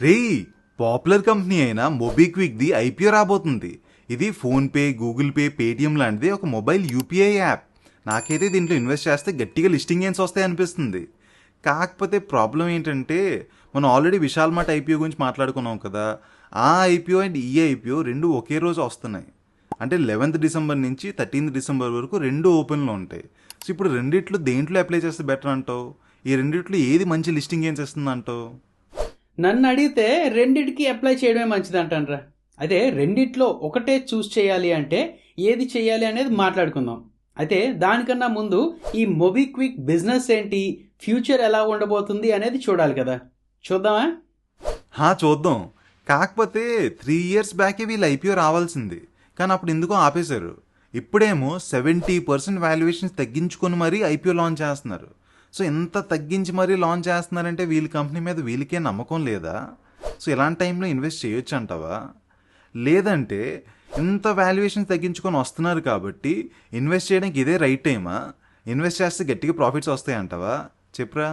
రే, popular company అయిన మొబిక్విక్ది IPO రాబోతుంది. ఇది ఫోన్పే, గూగుల్ పే, పేటిఎం లాంటిది ఒక మొబైల్ యూపీఐ యాప్. నాకైతే దీంట్లో ఇన్వెస్ట్ చేస్తే గట్టిగా లిస్టింగ్ గెయిన్స్ వస్తాయి అనిపిస్తుంది. కాకపోతే ప్రాబ్లం ఏంటంటే, మనం ఆల్రెడీ విశాల్ మార్ట్ ఐపీఓ గురించి మాట్లాడుకున్నాం కదా. ఆ ఐపీఓ అండ్ ఈ ఐపీఓ రెండు ఒకే రోజు వస్తున్నాయి. అంటే 11th డిసెంబర్ నుంచి 13th డిసెంబర్ వరకు రెండు ఓపెన్లో ఉంటాయి. సో ఇప్పుడు రెండిట్లో దేంట్లో అప్లై చేస్తే బెటర్ అంటావు? ఈ రెండిట్లో ఏది మంచి లిస్టింగ్ గెయిన్స్ ఇస్తుంది అంటావు? నన్ను అడిగితే రెండిటికి అప్లై చేయడమే మంచిది అంటానరా. అయితే రెండిట్లో ఒకటే చూస్ చేయాలి అంటే ఏది చేయాలి అనేది మాట్లాడుకుందాం. అయితే దానికన్నా ముందు ఈ మొబిక్విక్ బిజినెస్ ఏంటి, ఫ్యూచర్ ఎలా ఉండబోతుంది అనేది చూడాలి కదా. చూద్దామా? చూద్దాం. కాకపోతే 3 years బ్యాకే వీళ్ళు ఐపీఓ రావాల్సింది, కానీ అప్పుడు ఎందుకో ఆపేశారు. ఇప్పుడేమో 70% వాల్యుయేషన్స్ తగ్గించుకొని మరీ ఐపీఓ లాంచ్ చేస్తున్నారు. సో ఎంత తగ్గించి మరీ లాంచ్ చేస్తున్నారంటే వీళ్ళ కంపెనీ మీద వీళ్ళకే నమ్మకం లేదా? సో ఇలాంటి టైంలో ఇన్వెస్ట్ చేయొచ్చు అంటావా? లేదంటే ఇంత వాల్యుయేషన్స్ తగ్గించుకొని వస్తున్నారు కాబట్టి ఇన్వెస్ట్ చేయడానికి ఇదే రైట్ టైమా? ఇన్వెస్ట్ చేస్తే గట్టిగా ప్రాఫిట్స్ వస్తాయి అంటావా? చెప్పురా.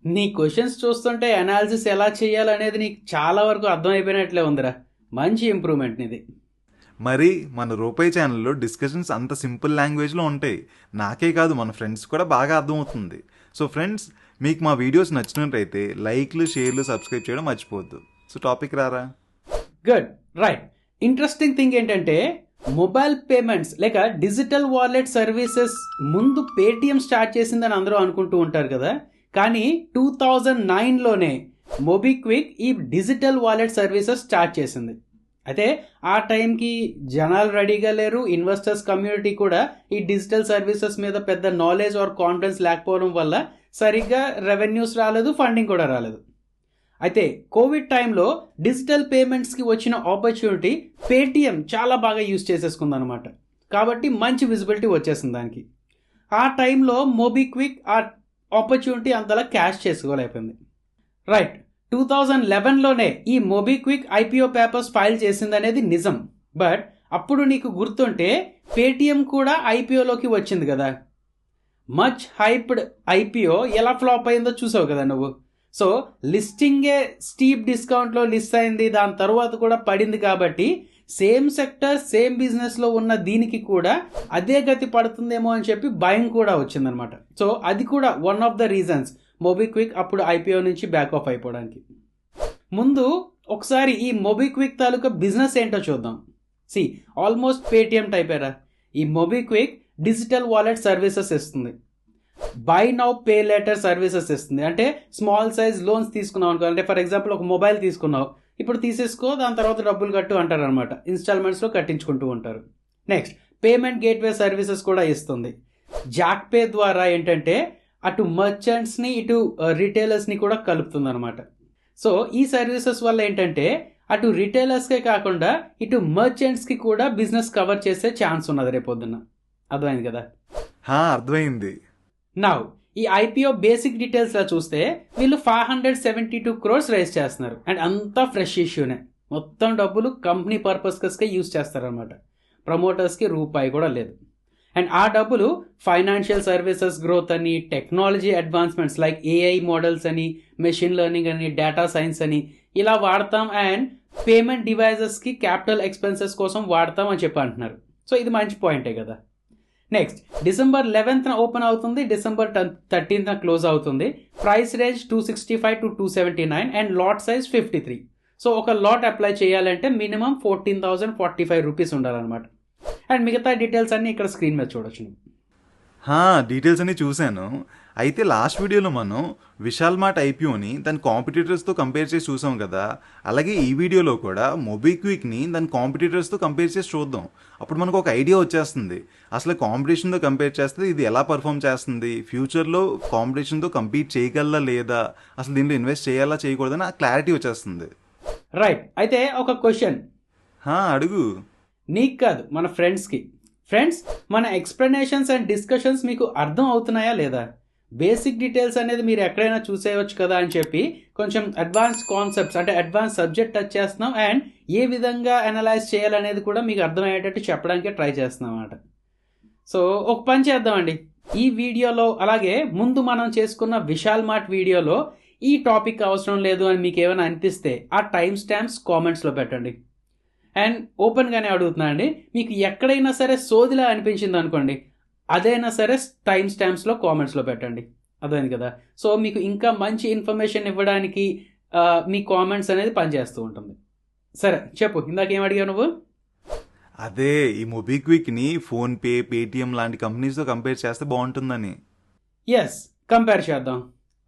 నీ క్వశ్చన్స్ చూస్తుంటే అనాలిసిస్ ఎలా చేయాలనేది నీకు చాలా వరకు అర్థమైపోయినట్లే ఉందిరా. మంచి ఇంప్రూవ్మెంట్ ఇది. మరి మన రూపాయి ఛానల్లో డిస్కషన్స్ అంత సింపుల్ లాంగ్వేజ్లో ఉంటాయి. నాకే కాదు, మన ఫ్రెండ్స్ కూడా బాగా అర్థమవుతుంది. సో ఫ్రెండ్స్, మీకు మా వీడియోస్ నచ్చినట్లయితే లైక్లు, షేర్లు, సబ్స్క్రైబ్ చేయడం మర్చిపోవద్దు. సో టాపిక్ రారా. Good, right. ఇంట్రెస్టింగ్ థింగ్ ఏంటంటే, మొబైల్ పేమెంట్స్ లేక డిజిటల్ వాలెట్ సర్వీసెస్ ముందు పేటిఎం స్టార్ట్ చేసిందని అందరూ అనుకుంటూ ఉంటారు కదా. కానీ 2009లోనే మొబిక్విక్ ఈ డిజిటల్ వాలెట్ సర్వీసెస్ స్టార్ట్ చేసింది. అయితే ఆ టైంకి జనాలు రెడీగా లేరు, ఇన్వెస్టర్స్ కమ్యూనిటీ కూడా ఈ డిజిటల్ సర్వీసెస్ మీద పెద్ద నాలెడ్జ్ ఆర్ కాన్ఫిడెన్స్ లేకపోవడం వల్ల సరిగ్గా రెవెన్యూస్ రాలేదు, ఫండింగ్ కూడా రాలేదు. అయితే కోవిడ్ టైంలో డిజిటల్ పేమెంట్స్కి వచ్చిన ఆపర్చునిటీ పేటిఎం చాలా బాగా యూజ్ చేసేసుకుందనమాట. కాబట్టి మంచి విజిబిలిటీ వచ్చేసింది దానికి. ఆ టైంలో మొబిక్విక్ ఆ ఆపర్చునిటీ అంతలా క్యాష్ చేసుకోలేకపోయింది. రైట్, 2011లోనే ఈ మొబిక్విక్ ఐపీఓ పేపర్స్ ఫైల్ చేసిందనేది నిజం. బట్ అప్పుడు నీకు గుర్తుంటే పేటిఎం కూడా ఐపీఓలోకి వచ్చింది కదా. మచ్ హైప్డ్ ఐపీఓ ఎలా ఫ్లాప్ అయిందో చూసావు కదా నువ్వు. సో లిస్టింగే స్టీప్ డిస్కౌంట్లో లిస్ట్ అయింది, దాని తర్వాత కూడా పడింది. కాబట్టి సేమ్ సెక్టర్, సేమ్ బిజినెస్లో ఉన్న దీనికి కూడా అదే గతి పడుతుందేమో అని చెప్పి భయం కూడా వచ్చిందనమాట. సో అది కూడా one of the reasons MobiKwik అప్పుడు ఐపీఓ నుంచి బ్యాక్ ఆఫ్ అయిపోవడానికి. ముందు ఒకసారి ఈ మొబిక్విక్ తాలూకా బిజినెస్ ఏంటో చూద్దాం. ఆల్మోస్ట్ పేటిఎం టైపేరా. ఈ మొబిక్విక్ డిజిటల్ వాలెట్ సర్వీసెస్ ఇస్తుంది, buy now pay later services ఇస్తుంది. అంటే స్మాల్ సైజ్ లోన్స్ తీసుకున్నావు అనుకో, అంటే ఫర్ ఎగ్జాంపుల్ ఒక మొబైల్ తీసుకున్నావు, ఇప్పుడు తీసేసుకో, దాని తర్వాత డబ్బులు కట్టు అంటారు అనమాట. ఇన్స్టాల్మెంట్స్లో కట్టించుకుంటూ ఉంటారు. నెక్స్ట్ పేమెంట్ గేట్వే సర్వీసెస్ కూడా ఇస్తుంది. జాక్ పే ద్వారా ఏంటంటే అటు మర్చెంట్స్ని ఇటు రిటైలర్స్ని కూడా కలుపుతుంది అనమాట. సో ఈ సర్వీసెస్ వల్ల ఏంటంటే అటు రిటైలర్స్కే కాకుండా ఇటు మర్చెంట్స్కి కూడా బిజినెస్ కవర్ చేసే ఛాన్స్ ఉన్నది రేపొద్దున. అర్థమైంది కదా? అర్థమైంది. నౌ ఈ ఐపీఓ బేసిక్ డీటెయిల్స్లో చూస్తే వీళ్ళు 572 crores రైజ్ చేస్తున్నారు. అండ్ అంతా ఫ్రెష్ ఇష్యూనే. మొత్తం డబ్బులు కంపెనీ పర్పస్కే యూజ్ చేస్తారనమాట. ప్రమోటర్స్కి రూపాయి కూడా లేదు. అండ్ ఆ డబ్బులు ఫైనాన్షియల్ సర్వీసెస్ గ్రోత్ అని, technology advancements like AI models అని, మెషిన్ లెర్నింగ్ అని, డేటా సైన్స్ అని ఇలా వాడతాం. అండ్ పేమెంట్ డివైజెస్కి క్యాపిటల్ ఎక్స్పెన్సెస్ కోసం వాడతాం అని చెప్పి అంటున్నారు. సో ఇది మంచి పాయింటే కదా. నెక్స్ట్ December 11th ఓపెన్ అవుతుంది, December 13th క్లోజ్ అవుతుంది. Price range 265 to 279 and lot size 53. So ఒక లాట్ అప్లై చేయాలంటే మినిమం 14,045 రూపీస్ ఉండాలన్నమాట. అండ్ మిగతా డీటెయిల్స్ అన్నీ ఇక్కడ స్క్రీన్ మీద చూడొచ్చు. డీటెయిల్స్ అన్ని చూశాను. అయితే లాస్ట్ వీడియోలో మనం విశాల్ మార్ట్ ఐపీఓని దాని కాంపిటీటర్స్తో కంపేర్ చేసి చూసాం కదా. అలాగే ఈ వీడియోలో కూడా మొబిక్విక్ని దాని కాంపిటీటర్స్తో కంపేర్ చేసి చూద్దాం. అప్పుడు మనకు ఒక ఐడియా వచ్చేస్తుంది, అసలు కాంపిటీషన్తో కంపేర్ చేస్తే ఇది ఎలా పర్ఫామ్ చేస్తుంది, ఫ్యూచర్లో కాంపిటీషన్తో కంపీట్ చేయగలరా లేదా, అసలు దీంట్లో ఇన్వెస్ట్ చేయాలా చేయకూడదని ఆ క్లారిటీ వచ్చేస్తుంది. రైట్, అయితే ఒక క్వశ్చన్ అడుగు. నీకు కాదు, మన ఫ్రెండ్స్కి. ఫ్రెండ్స్, మన ఎక్స్ప్లెనేషన్స్ అండ్ డిస్కషన్స్ మీకు అర్థం అవుతున్నాయా లేదా? బేసిక్ డీటెయిల్స్ అనేది మీరు ఎక్కడైనా చూసేయవచ్చు కదా అని చెప్పి కొంచెం అడ్వాన్స్ కాన్సెప్ట్స్ అంటే అడ్వాన్స్ సబ్జెక్ట్ టచ్ చేస్తున్నాం. అండ్ ఏ విధంగా అనలైజ్ చేయాలనేది కూడా మీకు అర్థమయ్యేటట్టు చెప్పడానికి ట్రై చేస్తున్నాం అన్నమాట. సో ఒక పని చేద్దామండి, ఈ వీడియోలో అలాగే ముందు మనం చేసుకున్న విశాల్ మార్ట్ వీడియోలో ఈ టాపిక్ అవసరం లేదు అని మీకు ఏమైనా అనిపిస్తే ఆ టైం స్టాంప్స్ కామెంట్స్లో పెట్టండి. అండ్ ఓపెన్గానే అడుగుతున్నా అండి, మీకు ఎక్కడైనా సరే సోదిలా అనిపించింది అనుకోండి, అదైనా సరే టైం స్టాంప్స్లో కామెంట్స్లో పెట్టండి. అర్థమైంది కదా. సో మీకు ఇంకా మంచి ఇన్ఫర్మేషన్ ఇవ్వడానికి మీ కామెంట్స్ అనేది పనిచేస్తూ ఉంటుంది. సరే చెప్పు, ఇందాక ఏం అడిగావు నువ్వు? అదే ఈ మొబిక్విక్ని ఫోన్పే, పేటిఎం లాంటి కంపెనీస్తో కంపేర్ చేస్తే బాగుంటుందని. ఎస్, కంపేర్ చేద్దాం.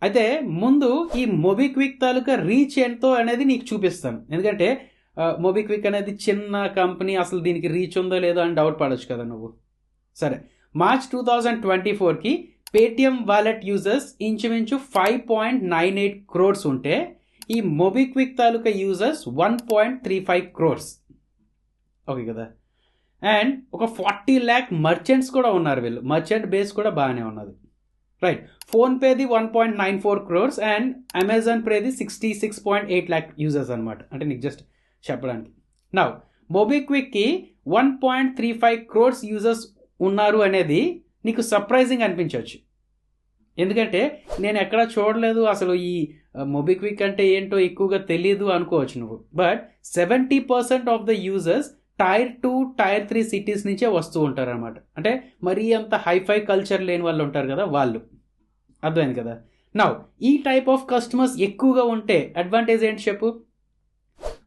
అయితే ముందు ఈ మొబిక్విక్ తాలూకా రీచ్ ఎంతో అనేది నీకు చూపిస్తాను. ఎందుకంటే మొబిక్విక్ అనేది చిన్న కంపెనీ, అసలు దీనికి రీచ్ ఉందో లేదో అని డౌట్ పడవచ్చు కదా నువ్వు. సరే, మార్చ్ 2024కి పేటిఎం వాలెట్ యూజర్స్ ఇంచుమించు 5.98 crores ఉంటే ఈ మొబిక్విక్ తాలూకా యూజర్స్ 1.35 crores. ఓకే కదా. అండ్ ఒక 40 lakh మర్చెంట్స్ కూడా ఉన్నారు. వీళ్ళు మర్చెంట్ బేస్ కూడా బాగానే ఉన్నది. రైట్, ఫోన్పేది 1.94 crores అండ్ అమెజాన్ పేది 66.8 lakh యూజర్స్ అనమాట. అంటే నీకు జస్ట్ చెప్పడానికి. నౌ మొబిక్విక్కి 1.35 crores యూజర్స్ ఉన్నారు అనేది నీకు సర్ప్రైజింగ్ అనిపించవచ్చు. ఎందుకంటే నేను ఎక్కడా చూడలేదు, అసలు ఈ మొబిక్విక్ అంటే ఏంటో ఎక్కువగా తెలియదు అనుకోవచ్చు నువ్వు. But 70% of the users Tier 2, Tier 3 cities నుంచే వస్తూ ఉంటారు అనమాట. అంటే మరీ అంత హైఫై కల్చర్ లేని వాళ్ళు ఉంటారు కదా వాళ్ళు. అర్థమైంది కదా. నౌ ఈ టైప్ ఆఫ్ కస్టమర్స్ ఎక్కువగా ఉంటే అడ్వాంటేజ్ ఏంటి చెప్పు?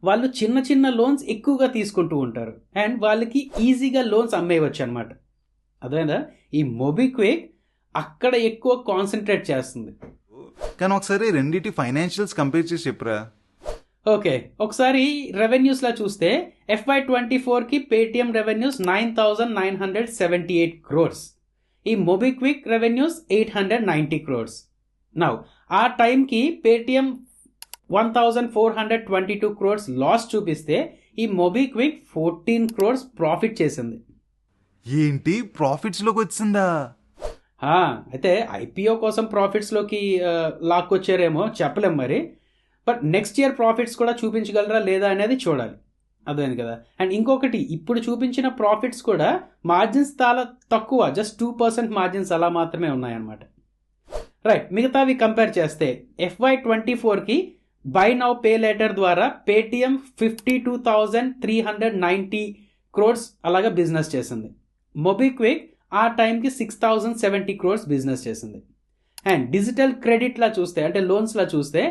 వాళ్ళు చిన్న చిన్న లోన్స్ ఎక్కువగా తీసుకుంటూ ఉంటారు అండ్ వాళ్ళకి ఈజీగా లోన్స్ అమ్మేయవచ్చు అనమాట. అర్థమైందా? ఈ మొబిక్విక్ అక్కడ ఎక్కువ కాన్సన్ట్రేట్ చేస్తుంది. కానీ ఒకసారి రెండింటి ఫైనాన్షియల్స్ కంపేర్ చేసి చెప్పురా. ఓకే, ఒకసారి రెవెన్యూస్లా చూస్తే FY24కి పేటిఎం రెవెన్యూస్ 9,978 crores, ఈ మొబిక్విక్ రెవెన్యూస్ 890 crores. నౌ ఆ టైంకి పేటిఎం 1,422 crores లాస్ చూపిస్తే ఈ మొబిక్విక్ 14 crores ప్రాఫిట్ చేసింది. ఏంటి, ప్రాఫిట్స్లోకి వచ్చిందా? అయితే ఐపీఓ కోసం ప్రాఫిట్స్లోకి లాక్కొచ్చారేమో చెప్పలేం మరి. బట్ నెక్స్ట్ ఇయర్ ప్రాఫిట్స్ కూడా చూపించగలరా లేదా అనేది చూడాలి. అర్థమైంది కదా. అండ్ ఇంకొకటి, ఇప్పుడు చూపించిన ప్రాఫిట్స్ కూడా మార్జిన్స్ చాలా తక్కువ, జస్ట్ 2% మార్జిన్స్ అలా మాత్రమే ఉన్నాయన్నమాట. రైట్, మిగతావి కంపేర్ చేస్తే FY24కి బై నౌ పే లేటర్ ద్వారా పేటిఎం 52,390 crores అలాగా బిజినెస్ చేసింది. మొబిక్విక్ ఆ టైంకి 6,070 crores బిజినెస్ చేసింది. అండ్ డిజిటల్ క్రెడిట్లా చూస్తే, అంటే లోన్స్లా చూస్తే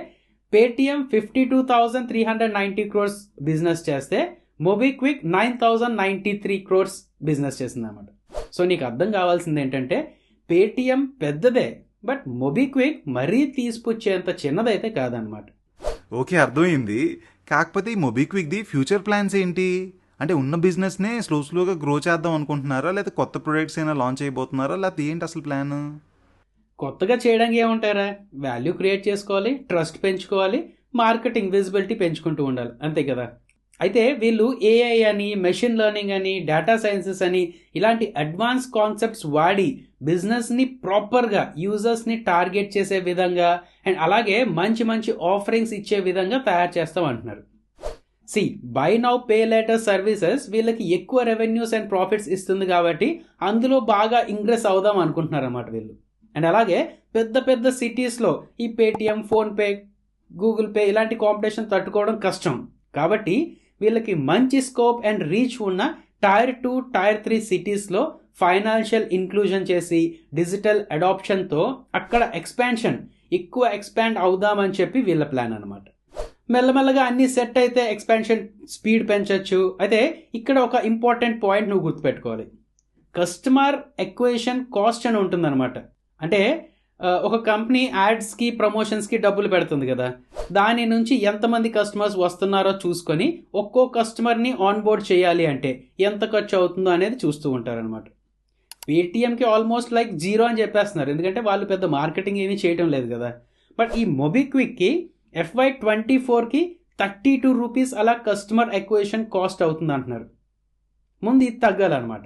పేటిఎం 52,390 crores బిజినెస్ చేస్తే మొబిక్విక్ 9,093 crores బిజినెస్ చేసింది అనమాట. సో నీకు అర్థం కావాల్సింది ఏంటంటే పేటిఎం పెద్దదే, బట్ మొబిక్విక్ మరీ తీసుకొచ్చేంత చిన్నదైతే కాదనమాట. ఓకే, అర్థమైంది. కాకపోతే ఈ మొబిక్విక్ది ఫ్యూచర్ ప్లాన్స్ ఏంటి? అంటే ఉన్న బిజినెస్నే స్లోగా గ్రో చేద్దాం అనుకుంటున్నారా, లేదా కొత్త ప్రొడక్ట్స్ అయినా లాంచ్ అయిపోతున్నారా, లేకపోతే ఏంటి అసలు ప్లాన్? కొత్తగా చేయడానికి ఏముంటారా, వాల్యూ క్రియేట్ చేసుకోవాలి, ట్రస్ట్ పెంచుకోవాలి, మార్కెటింగ్ విజిబిలిటీ పెంచుకుంటూ ఉండాలి, అంతే కదా. అయితే వీళ్ళు ఏఐ అని, మెషిన్ లెర్నింగ్ అని, డేటా సైన్సెస్ అని ఇలాంటి అడ్వాన్స్ కాన్సెప్ట్స్ వాడి బిజినెస్ని ప్రాపర్గా యూజర్స్ని టార్గెట్ చేసే విధంగా అండ్ అలాగే మంచి మంచి ఆఫరింగ్స్ ఇచ్చే విధంగా తయారు చేస్తాం అంటున్నారు. By now pay later services వీళ్ళకి ఎక్కువ రెవెన్యూస్ అండ్ ప్రాఫిట్స్ ఇస్తుంది కాబట్టి అందులో బాగా ఇంగ్రెస్ అవుదాం అనుకుంటున్నారు అన్నమాట వీళ్ళు. అండ్ అలాగే పెద్ద పెద్ద సిటీస్లో ఈ పేటిఎం, ఫోన్పే, గూగుల్ పే ఇలాంటి కాంపిటీషన్ తట్టుకోవడం కష్టం కాబట్టి వీళ్ళకి మంచి స్కోప్ అండ్ రీచ్ ఉన్న Tier 2, Tier 3 సిటీస్లో ఫైనాన్షియల్ ఇంక్లూజన్ చేసి డిజిటల్ అడాప్షన్తో అక్కడ ఎక్కువ ఎక్స్పాండ్ అవుదామని చెప్పి వీళ్ళ ప్లాన్ అనమాట. మెల్లమెల్లగా అన్ని సెట్ అయితే ఎక్స్పాన్షన్ స్పీడ్ పెంచవచ్చు. అయితే ఇక్కడ ఒక ఇంపార్టెంట్ పాయింట్ నువ్వు గుర్తుపెట్టుకోవాలి. కస్టమర్ ఎక్విజిషన్ కాస్ట్ అని ఉంటుందన్నమాట. అంటే ఒక కంపెనీ యాడ్స్కి, ప్రమోషన్స్కి డబ్బులు పెడుతుంది కదా, దాని నుంచి ఎంతమంది కస్టమర్స్ వస్తున్నారో చూసుకొని ఒక్కో కస్టమర్ని ఆన్బోర్డ్ చేయాలి అంటే ఎంత ఖర్చు అవుతుందో అనేది చూస్తూ ఉంటారనమాట. పేటిఎంకి ఆల్మోస్ట్ లైక్ 0 అని చెప్పేస్తున్నారు, ఎందుకంటే వాళ్ళు పెద్ద మార్కెటింగ్ ఏమీ చేయడం లేదు కదా. బట్ ఈ మొబిక్విక్కి FY24కి 32 rupees అలా కస్టమర్ ఎక్విజిషన్ కాస్ట్ అవుతుంది అంటున్నారు. ముందు ఇది తగ్గాలన్నమాట.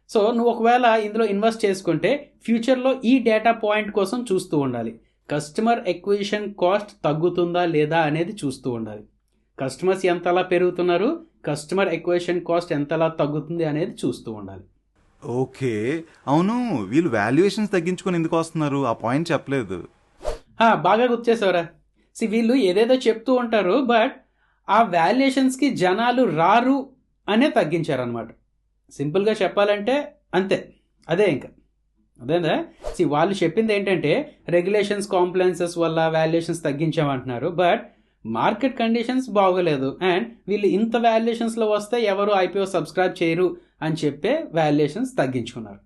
సో నువ్వు ఒకవేళ ఇందులో ఇన్వెస్ట్ చేసుకుంటే ఫ్యూచర్లో ఈ డేటా పాయింట్ కోసం చూస్తూ ఉండాలి. కస్టమర్ ఎక్విజిషన్ కాస్ట్ తగ్గుతుందా లేదా అనేది చూస్తూ ఉండాలి. కస్టమర్స్ ఎంతలా పెరుగుతున్నారు, కస్టమర్ ఎక్విజిషన్ కాస్ట్ ఎంతలా తగ్గుతుంది అనేది చూస్తూ ఉండాలి. ఓకే, అవును, వీళ్ళు వాల్యుయేషన్స్ తగ్గించుకొని ఎందుకు వస్తున్నారు, ఆ పాయింట్ చెప్పలేదు. బాగా గుర్తు చేసావురా. వీళ్ళు ఏదేదో చెప్తూ ఉంటారు, బట్ ఆ వాల్యుయేషన్స్కి జనాలు రారు అనే తగ్గించారనమాట. సింపుల్గా చెప్పాలంటే అంతే, అదే ఇంకా అదేందా. వాళ్ళు చెప్పింది ఏంటంటే రెగ్యులేషన్స్ కాంప్లైన్సెస్ వల్ల వాల్యుయేషన్స్ తగ్గించామంటున్నారు, బట్ మార్కెట్ కండిషన్స్ బాగోలేదు అండ్ వీళ్ళు ఇంత వాల్యుయేషన్స్లో వస్తే ఎవరు ఐపీఓ సబ్స్క్రైబ్ చేయరు అని చెప్పే వాల్యుయేషన్స్ తగ్గించుకున్నారు.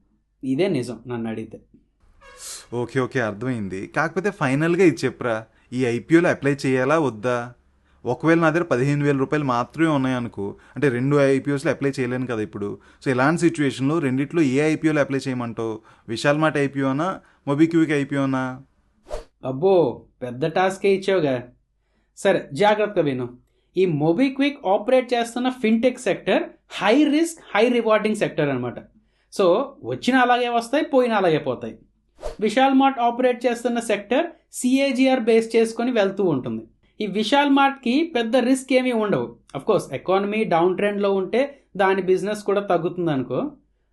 ఇదే నిజం నన్ను అడిగితే. ఓకే ఓకే, అర్థమైంది. కాకపోతే ఫైనల్గా ఇది చెప్పరా, ఈ ఐపీఓలో అప్లై చేయాలా వద్దా? ఒకవేళ నా దగ్గర 15,000 రూపాయలు మాత్రమే ఉన్నాయనుకో, అంటే 2 ఐపీఓస్లో అప్లై చేయలేను కదా ఇప్పుడు. సో ఇలాంటి సిచ్యువేషన్లో రెండిట్లో ఏ ఐపీఓలో అప్లై చేయమంటావు? విశాల్ మార్ట్ ఐపీఓనా, మొబిక్విక్ ఐపీఓనా? అబ్బో, పెద్ద టాస్కే ఇచ్చావుగా. సరే, జాగ్రత్తగా విను. ఈ మొబిక్విక్ ఆపరేట్ చేస్తున్న fintech sector high risk high rewarding sector అనమాట. సో వచ్చిన అలాగే వస్తాయి, పోయిన అలాగే పోతాయి. విశాల్ మార్ట్ ఆపరేట్ చేస్తున్న సెక్టర్ సిఏజిఆర్ బేస్ చేసుకొని వెళ్తూ ఉంటుంది. ఈ విశాల్ మార్ట్కి పెద్ద రిస్క్ ఏమీ ఉండవు. కోర్స్ ఎకానమీ డౌన్ ట్రెండ్లో ఉంటే దాని బిజినెస్ కూడా తగ్గుతుంది అనుకో,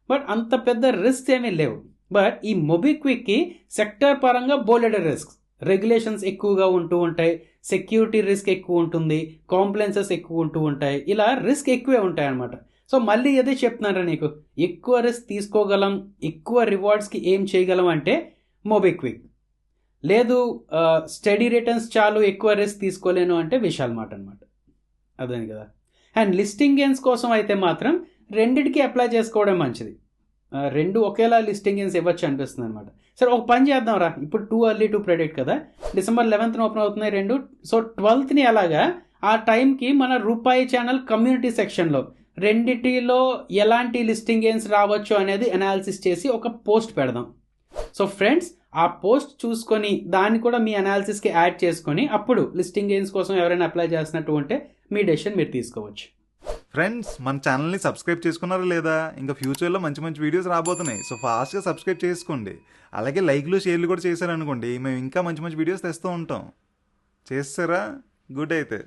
బట్ అంత పెద్ద రిస్క్ ఏమీ లేవు. బట్ ఈ మొబిక్విక్కి సెక్టర్ పరంగా బోలెడ్ రిస్క్, రెగ్యులేషన్స్ ఎక్కువగా ఉంటూ ఉంటాయి, సెక్యూరిటీ రిస్క్ ఎక్కువ ఉంటుంది, కాంప్లైన్సెస్ ఎక్కువ ఉంటూ ఉంటాయి, ఇలా రిస్క్ ఎక్కువే ఉంటాయి అన్నమాట. సో మళ్ళీ అదే చెప్తున్నారా నీకు, ఎక్కువ రిస్క్ తీసుకోగలం, ఎక్కువ రివార్డ్స్కి ఏం చేయగలం అంటే మొబిక్విక్. లేదు స్టడీ రిటర్న్స్ చాలు, ఎక్కువ రిస్క్ తీసుకోలేను అంటే విశాల్ మార్ట్ అనమాట. అదే కదా. అండ్ లిస్టింగ్ గెయిన్స్ కోసం అయితే మాత్రం రెండిటికి అప్లై చేసుకోవడం మంచిది. రెండు ఒకేలా లిస్టింగ్ గెయిన్స్ ఇవ్వచ్చు అనిపిస్తుంది అనమాట. సరే, ఒక పని చేద్దాం రా, ఇప్పుడు టూ ఎర్లీ టు ప్రెడిక్ట్ కదా, December 11th ఓపెన్ అవుతున్నాయి రెండు. సో 12th అలాగా ఆ టైంకి మన రూపాయి ఛానల్ కమ్యూనిటీ సెక్షన్లో రెండిటిలో ఎలాంటి లిస్టింగ్ గెయిన్స్ రావచ్చు అనేది అనాలిసిస్ చేసి ఒక పోస్ట్ పెడదాం. సో ఫ్రెండ్స్, ఆ పోస్ట్ చూసుకొని దాన్ని కూడా మీ అనాలిసిస్కి యాడ్ చేసుకొని అప్పుడు లిస్టింగ్ గెయిన్స్ కోసం ఎవరైనా అప్లై చేసినట్టు ఉంటే మీ డెసిషన్ మీరు తీసుకోవచ్చు. ఫ్రెండ్స్, మన ఛానల్ని సబ్స్క్రైబ్ చేసుకున్నారా లేదా? ఇంకా ఫ్యూచర్లో మంచి మంచి వీడియోస్ రాబోతున్నాయి. సో ఫాస్ట్గా సబ్స్క్రైబ్ చేసుకోండి. అలాగే లైక్లు షేర్లు కూడా చేశారనుకోండి, మేము ఇంకా మంచి మంచి వీడియోస్ తెస్తూ ఉంటాం. చేస్తారా? గుడ్ అయితే.